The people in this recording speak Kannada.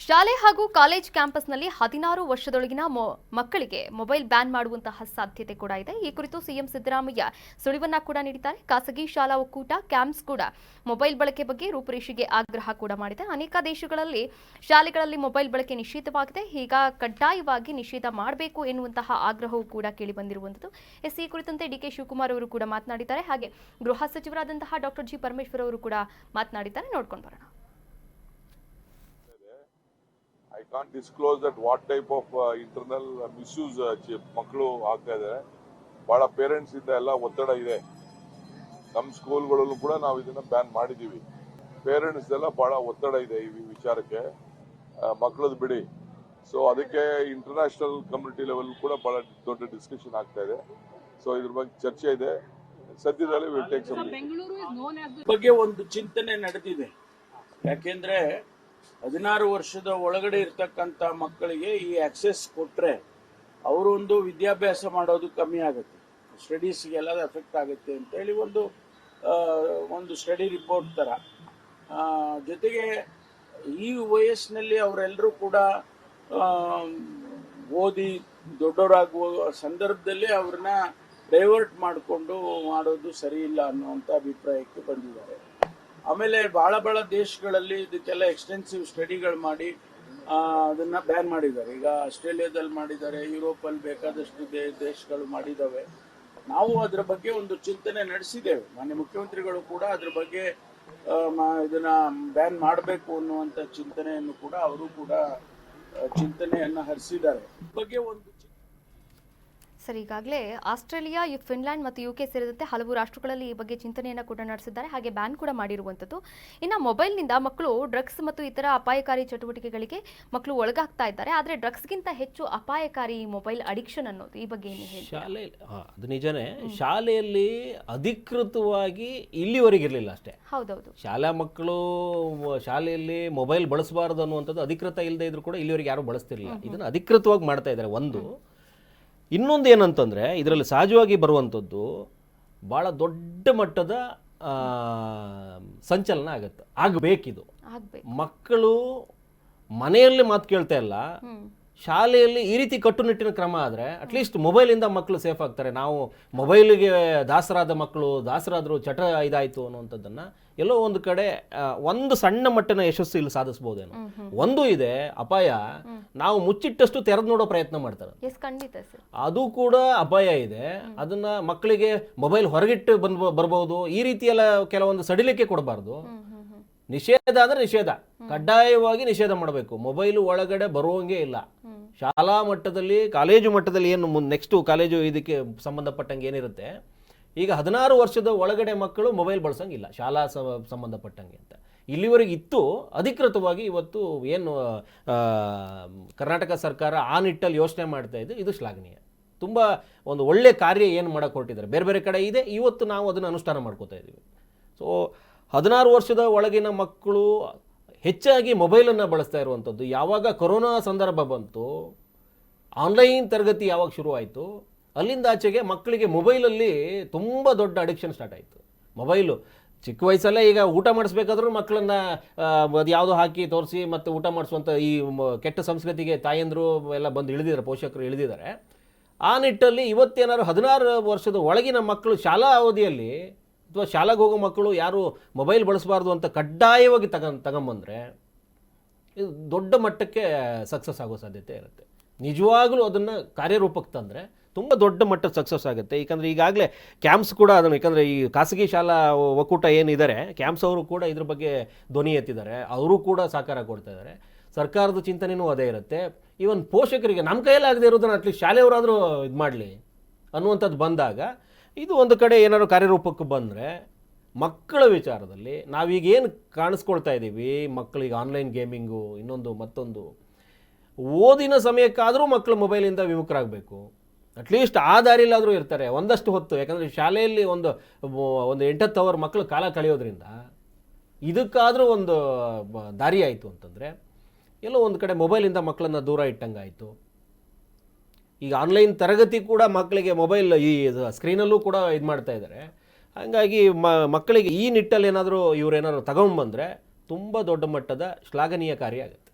ಶಾಲೆ ಹಾಗೂ ಕಾಲೇಜ್ ಕ್ಯಾಂಪಸ್ನಲ್ಲಿ 16 ವರ್ಷದೊಳಗಿನ ಮಕ್ಕಳಿಗೆ ಮೊಬೈಲ್ ಬ್ಯಾನ್ ಮಾಡುವಂತಹ ಸಾಧ್ಯತೆ ಕೂಡ ಇದೆ. ಈ ಕುರಿತು ಸಿಎಂ ಸಿದ್ದರಾಮಯ್ಯ ಸುಳಿವನ್ನ ಕೂಡ ನೀಡಿದ್ದಾರೆ. ಖಾಸಗಿ ಶಾಲಾ ಒಕ್ಕೂಟ ಕ್ಯಾಂಪ್ಸ್ ಕೂಡ ಮೊಬೈಲ್ ಬಳಕೆ ಬಗ್ಗೆ ರೂಪುರೇಷೆಗೆ ಆಗ್ರಹ ಕೂಡ ಮಾಡಿದೆ. ಅನೇಕ ದೇಶಗಳಲ್ಲಿ ಶಾಲೆಗಳಲ್ಲಿ ಮೊಬೈಲ್ ಬಳಕೆ ನಿಷೇಧವಾಗಿದೆ. ಈಗ ಕಡ್ಡಾಯವಾಗಿ ನಿಷೇಧ ಮಾಡಬೇಕು ಎನ್ನುವಂತಹ ಆಗ್ರಹವೂ ಕೂಡ ಕೇಳಿಬಂದಿರುವಂತದ್ದು. ಈ ಕುರಿತಂತೆ ಡಿಕೆ ಶಿವಕುಮಾರ್ ಅವರು ಕೂಡ ಮಾತನಾಡಿದ್ದಾರೆ. ಹಾಗೆ ಗೃಹ ಸಚಿವರಾದಂತಹ ಡಾಕ್ಟರ್ ಜಿ ಪರಮೇಶ್ವರ್ ಅವರು ಕೂಡ ಮಾತನಾಡಿದ್ದಾರೆ. ನೋಡ್ಕೊಂಡು ಬರೋಣ. I can't disclose that what type of internal misuse ಮಕ್ಕಳು ಆಗ್ತಾ ಇದ್ದಾರೆ. ಬಹಳ ಪೇರೆಂಟ್ಸ್ ಇಂದ ಎಲ್ಲ ಒತ್ತಡ ಇದೆ. ನಮ್ಮ ಸ್ಕೂಲ್ಗಳಲ್ಲೂ ಕೂಡ ನಾವು ಇದನ್ನ ಬ್ಯಾನ್ ಮಾಡಿದೀವಿ. ಪೇರೆಂಟ್ಸ್ ಎಲ್ಲ ಬಹಳ ಒತ್ತಡ ಇದೆ ಈ ವಿಚಾರಕ್ಕೆ. ಮಕ್ಕಳದ್ದು ಬಿಡಿ. ಸೊ ಅದಕ್ಕೆ ಇಂಟರ್ನ್ಯಾಷನಲ್ ಕಮ್ಯುನಿಟಿ ಲೆವೆಲ್ ಕೂಡ ಬಹಳ ದೊಡ್ಡ ಡಿಸ್ಕಷನ್ ಆಗ್ತಾ ಇದೆ. ಸೊ ಇದ್ರ ಬಗ್ಗೆ ಚರ್ಚೆ ಇದೆ. ಸದ್ಯದಲ್ಲಿ ವಿಲ್ ಟೇಕ್ ಸಮ್ ಬಗ್ಗೆ ಒಂದು ಚಿಂತನೆ ನಡೆದಿದೆ. ಯಾಕೆಂದ್ರೆ 16 ವರ್ಷದ ಒಳಗಡೆ ಇರ್ತಕ್ಕಂಥ ಮಕ್ಕಳಿಗೆ ಈ ಆಕ್ಸೆಸ್ ಕೊಟ್ರೆ ಅವರು ಒಂದು ವಿದ್ಯಾಭ್ಯಾಸ ಮಾಡೋದು ಕಮ್ಮಿ ಆಗುತ್ತೆ, ಸ್ಟಡೀಸ್ಗೆಲ್ಲ ಎಫೆಕ್ಟ್ ಆಗುತ್ತೆ ಅಂತ ಹೇಳಿ ಒಂದು ಸ್ಟಡಿ ರಿಪೋರ್ಟ್ ತರ. ಜೊತೆಗೆ ಈ ವಯಸ್ಸಿನಲ್ಲಿ ಅವರೆಲ್ಲರೂ ಕೂಡ ಓದಿ ದೊಡ್ಡವರಾಗುವ ಸಂದರ್ಭದಲ್ಲಿ ಅವ್ರನ್ನ ಡೈವರ್ಟ್ ಮಾಡಿಕೊಂಡು ಮಾಡೋದು ಸರಿ ಇಲ್ಲ ಅನ್ನುವಂಥ ಅಭಿಪ್ರಾಯಕ್ಕೆ ಬಂದಿದ್ದಾರೆ. ಆಮೇಲೆ ಬಹಳ ದೇಶಗಳಲ್ಲಿ ಇದಕ್ಕೆಲ್ಲ ಎಕ್ಸ್ಟೆನ್ಸಿವ್ ಸ್ಟಡಿಗಳು ಮಾಡಿ ಅದನ್ನ ಬ್ಯಾನ್ ಮಾಡಿದ್ದಾರೆ. ಈಗ ಆಸ್ಟ್ರೇಲಿಯಾದಲ್ಲಿ ಮಾಡಿದ್ದಾರೆ, ಯುರೋಪಲ್ಲಿ ಬೇಕಾದಷ್ಟು ದೇಶಗಳು ಮಾಡಿದ್ದಾವೆ. ನಾವು ಅದರ ಬಗ್ಗೆ ಒಂದು ಚಿಂತನೆ ನಡೆಸಿದ್ದೇವೆ. ಮಾನ್ಯ ಮುಖ್ಯಮಂತ್ರಿಗಳು ಕೂಡ ಅದ್ರ ಬಗ್ಗೆ ಇದನ್ನ ಬ್ಯಾನ್ ಮಾಡಬೇಕು ಅನ್ನುವಂಥ ಚಿಂತನೆಯನ್ನು ಕೂಡ ಅವರು ಕೂಡ ಚಿಂತನೆಯನ್ನ ಹರಿಸಿದ್ದಾರೆ. ಬಗ್ಗೆ ಒಂದು ಸರ್, ಈಗಾಗಲೇ ಆಸ್ಟ್ರೇಲಿಯಾ, ಫಿನ್ಲ್ಯಾಂಡ್ ಮತ್ತು ಯುಕೆ ಸೇರಿದಂತೆ ಹಲವು ರಾಷ್ಟ್ರಗಳಲ್ಲಿ ಈ ಬಗ್ಗೆ ಚಿಂತನೆಯನ್ನು ಕೂಡ ನಡೆಸಿದ್ದಾರೆ. ಹಾಗೆ ಬ್ಯಾನ್ ಕೂಡ ಮಾಡಿರುವಂಥದ್ದು. ಇನ್ನು ಮೊಬೈಲ್ನಿಂದ ಮಕ್ಕಳು ಡ್ರಗ್ಸ್ ಮತ್ತು ಇತರ ಅಪಾಯಕಾರಿ ಚಟುವಟಿಕೆಗಳಿಗೆ ಮಕ್ಕಳು ಒಳಗಾಗ್ತಾ ಇದ್ದಾರೆ. ಆದರೆ ಡ್ರಗ್ಸ್ಗಿಂತ ಹೆಚ್ಚು ಅಪಾಯಕಾರಿ ಮೊಬೈಲ್ ಅಡಿಕ್ಷನ್ ಅನ್ನೋದು. ಈ ಬಗ್ಗೆ ಏನು ಹೇಳಿ? ಅದು ನಿಜನೇ. ಶಾಲೆಯಲ್ಲಿ ಅಧಿಕೃತವಾಗಿ ಇಲ್ಲಿವರೆಗೆ ಇರಲಿಲ್ಲ ಅಷ್ಟೇ. ಹೌದೌದು. ಶಾಲಾ ಮಕ್ಕಳು ಶಾಲೆಯಲ್ಲಿ ಮೊಬೈಲ್ ಬಳಸಬಾರದು ಅನ್ನುವಂಥದ್ದು ಅಧಿಕೃತ ಇಲ್ಲದೆ ಇದ್ರು ಕೂಡ ಇಲ್ಲಿವರೆಗೆ ಯಾರು ಬಳಸ್ತಿರಲಿಲ್ಲ. ಇದನ್ನು ಅಧಿಕೃತವಾಗಿ ಮಾಡ್ತಾ ಇದ್ದಾರೆ. ಒಂದು ಇನ್ನೊಂದು ಏನಂತಂದರೆ ಇದರಲ್ಲಿ ಸಹಜವಾಗಿ ಬರುವಂಥದ್ದು ಭಾಳ ದೊಡ್ಡ ಮಟ್ಟದ ಸಂಚಲನ ಆಗುತ್ತೆ, ಆಗಬೇಕಿದು. ಮಕ್ಕಳು ಮನೆಯಲ್ಲಿ ಮಾತು ಕೇಳ್ತಾ ಇಲ್ಲ, ಶಾಲೆಯಲ್ಲಿ ಈ ರೀತಿ ಕಟ್ಟುನಿಟ್ಟಿನ ಕ್ರಮ ಆದರೆ ಅಟ್ಲೀಸ್ಟ್ ಮೊಬೈಲಿಂದ ಮಕ್ಕಳು ಸೇಫ್ ಆಗ್ತಾರೆ. ನಾವು ಮೊಬೈಲಿಗೆ ದಾಸರಾದ ಮಕ್ಕಳು ದಾಸರಾದರೂ ಚಟ ಇದಾಯಿತು ಅನ್ನುವಂಥದ್ದನ್ನು ಎಲ್ಲೋ ಒಂದು ಕಡೆ ಒಂದು ಸಣ್ಣ ಮಟ್ಟಿನ ಯಶಸ್ಸು ಇಲ್ಲಿ ಸಾಧಿಸ್ಬೋದೇನೋ. ಒಂದು ಇದೆ ಅಪಾಯ, ನಾವು ಮುಚ್ಚಿಟ್ಟಷ್ಟು ತೆರೆದು ನೋಡೋ ಪ್ರಯತ್ನ ಮಾಡ್ತಾರೆ, ಅದು ಕೂಡ ಅಪಾಯ ಇದೆ. ಅದನ್ನ ಮಕ್ಕಳಿಗೆ ಮೊಬೈಲ್ ಹೊರಗಿಟ್ಟು ಬರ್ಬೋದು. ಈ ರೀತಿಯೆಲ್ಲ ಕೆಲವೊಂದು ಸಡಿಲಿಕೆ ಕೊಡಬಾರ್ದು. ನಿಷೇಧ ಅಂದ್ರೆ ನಿಷೇಧ, ಕಡ್ಡಾಯವಾಗಿ ನಿಷೇಧ ಮಾಡಬೇಕು. ಮೊಬೈಲು ಒಳಗಡೆ ಬರುವಂಗೆ ಇಲ್ಲ. ಶಾಲಾ ಮಟ್ಟದಲ್ಲಿ, ಕಾಲೇಜು ಮಟ್ಟದಲ್ಲಿ ಏನು ನೆಕ್ಸ್ಟು ಕಾಲೇಜು ಇದಕ್ಕೆ ಸಂಬಂಧಪಟ್ಟಂಗೆ ಏನಿರುತ್ತೆ, ಈಗ 16 ವರ್ಷದ ಒಳಗಡೆ ಮಕ್ಕಳು ಮೊಬೈಲ್ ಬಳಸಂಗಿಲ್ಲ ಶಾಲಾ ಸಂಬಂಧಪಟ್ಟಂಗೆ ಅಂತ ಇಲ್ಲಿವರೆಗೆ ಇತ್ತು. ಅಧಿಕೃತವಾಗಿ ಇವತ್ತು ಏನು ಕರ್ನಾಟಕ ಸರ್ಕಾರ ಆ ನಿಟ್ಟಲ್ಲಿ ಯೋಚನೆ ಮಾಡ್ತಾ ಇದೆ, ಇದು ಶ್ಲಾಘನೀಯ. ತುಂಬ ಒಂದು ಒಳ್ಳೆ ಕಾರ್ಯ ಏನು ಮಾಡಕ್ಕೆ ಹೊರಟಿದ್ದಾರೆ. ಬೇರೆ ಬೇರೆ ಕಡೆ ಇದೆ, ಇವತ್ತು ನಾವು ಅದನ್ನು ಅನುಷ್ಠಾನ ಮಾಡ್ಕೋತಾ ಇದ್ದೀವಿ. ಸೊ 16 ವರ್ಷದ ಒಳಗಿನ ಮಕ್ಕಳು ಹೆಚ್ಚಾಗಿ ಮೊಬೈಲನ್ನು ಬಳಸ್ತಾ ಇರುವಂಥದ್ದು. ಯಾವಾಗ ಕೊರೋನಾ ಸಂದರ್ಭ ಬಂತು, ಆನ್ಲೈನ್ ತರಗತಿ ಯಾವಾಗ ಶುರುವಾಯಿತು, ಅಲ್ಲಿಂದ ಆಚೆಗೆ ಮಕ್ಕಳಿಗೆ ಮೊಬೈಲಲ್ಲಿ ತುಂಬ ದೊಡ್ಡ ಅಡಿಕ್ಷನ್ ಸ್ಟಾರ್ಟ್ ಆಯಿತು. ಮೊಬೈಲು ಚಿಕ್ಕ ವಯಸ್ಸಲ್ಲೇ ಈಗ ಊಟ ಮಾಡಿಸ್ಬೇಕಾದ್ರೂ ಮಕ್ಕಳನ್ನು ಅದು ಯಾವುದೋ ಹಾಕಿ ತೋರಿಸಿ ಮತ್ತು ಊಟ ಮಾಡಿಸುವಂಥ ಈ ಕೆಟ್ಟ ಸಂಸ್ಕೃತಿಗೆ ತಾಯಂದರು ಎಲ್ಲ ಬಂದು ಇಳಿದಿದ್ದಾರೆ, ಪೋಷಕರು ಇಳಿದಿದ್ದಾರೆ. ಆ ನಿಟ್ಟಲ್ಲಿ ಇವತ್ತೇನಾದ್ರು 16 ವರ್ಷದ ಒಳಗಿನ ಮಕ್ಕಳು ಶಾಲಾ ಅವಧಿಯಲ್ಲಿ ಅಥವಾ ಶಾಲೆಗೆ ಹೋಗೋ ಮಕ್ಕಳು ಯಾರು ಮೊಬೈಲ್ ಬಳಸಬಾರ್ದು ಅಂತ ಕಡ್ಡಾಯವಾಗಿ ತಗೊಂಬಂದರೆ ಇದು ದೊಡ್ಡ ಮಟ್ಟಕ್ಕೆ ಸಕ್ಸಸ್ ಆಗೋ ಸಾಧ್ಯತೆ ಇರುತ್ತೆ. ನಿಜವಾಗ್ಲೂ ಅದನ್ನು ಕಾರ್ಯರೂಪಕ್ಕೆ ತಂದರೆ ತುಂಬ ದೊಡ್ಡ ಮಟ್ಟದ ಸಕ್ಸಸ್ ಆಗುತ್ತೆ. ಯಾಕಂದರೆ ಈಗಾಗಲೇ ಕ್ಯಾಂಪ್ಸ್ ಕೂಡ ಅದನ್ನು, ಯಾಕಂದರೆ ಈ ಖಾಸಗಿ ಶಾಲಾ ಒಕ್ಕೂಟ ಏನಿದ್ದಾರೆ ಕ್ಯಾಂಪ್ಸ್ ಅವರು ಕೂಡ ಇದ್ರ ಬಗ್ಗೆ ಧ್ವನಿ ಎತ್ತಿದ್ದಾರೆ. ಅವರು ಕೂಡ ಸಹಕಾರ ಕೊಡ್ತಾ ಇದ್ದಾರೆ. ಸರ್ಕಾರದ ಚಿಂತನೆಯೂ ಅದೇ ಇರುತ್ತೆ. ಈವನ್ ಪೋಷಕರಿಗೆ ನಮ್ಮ ಕೈಯಲ್ಲಿ ಆಗದೆ ಇರೋದನ್ನು ಅಟ್ಲೀಸ್ಟ್ ಶಾಲೆಯವರಾದರೂ ಇದು ಮಾಡಲಿ ಅನ್ನುವಂಥದ್ದು ಬಂದಾಗ ಇದು ಒಂದು ಕಡೆ ಏನಾದ್ರು ಕಾರ್ಯರೂಪಕ್ಕೆ ಬಂದರೆ ಮಕ್ಕಳ ವಿಚಾರದಲ್ಲಿ ನಾವೀಗೇನು ಕಾಣಿಸ್ಕೊಳ್ತಾ ಇದ್ದೀವಿ, ಮಕ್ಕಳಿಗೆ ಆನ್ಲೈನ್ ಗೇಮಿಂಗು, ಇನ್ನೊಂದು ಮತ್ತೊಂದು, ಓದಿನ ಸಮಯಕ್ಕಾದರೂ ಮಕ್ಕಳು ಮೊಬೈಲಿಂದ ವಿಮುಖರಾಗಬೇಕು. ಅಟ್ಲೀಸ್ಟ್ ಆ ದಾರಿಯಲ್ಲಾದರೂ ಇರ್ತಾರೆ ಒಂದಷ್ಟು ಹೊತ್ತು. ಯಾಕಂದರೆ ಶಾಲೆಯಲ್ಲಿ ಒಂದು 8-10 ಅವರ್ ಮಕ್ಕಳು ಕಾಲ ಕಳೆಯೋದ್ರಿಂದ ಇದಕ್ಕಾದರೂ ಒಂದು ದಾರಿ ಆಯಿತು ಅಂತಂದರೆ ಎಲ್ಲೋ ಒಂದು ಕಡೆ ಮೊಬೈಲಿಂದ ಮಕ್ಕಳನ್ನು ದೂರ ಇಟ್ಟಂಗಾಯಿತು. ಈಗ ಆನ್ಲೈನ್ ತರಗತಿ ಕೂಡ ಮಕ್ಕಳಿಗೆ ಮೊಬೈಲ್ ಈ ಸ್ಕ್ರೀನಲ್ಲೂ ಕೂಡ ಇದು ಮಾಡ್ತಾ ಇದ್ದಾರೆ. ಹಾಗಾಗಿ ಮಕ್ಕಳಿಗೆ ಈ ನಿಟ್ಟಲ್ಲಿ ಏನಾದರೂ ಇವರೇನಾದ್ರು ತಗೊಂಡ್ಬಂದರೆ ತುಂಬ ದೊಡ್ಡ ಮಟ್ಟದ ಶ್ಲಾಘನೀಯ ಕಾರ್ಯ ಆಗುತ್ತೆ.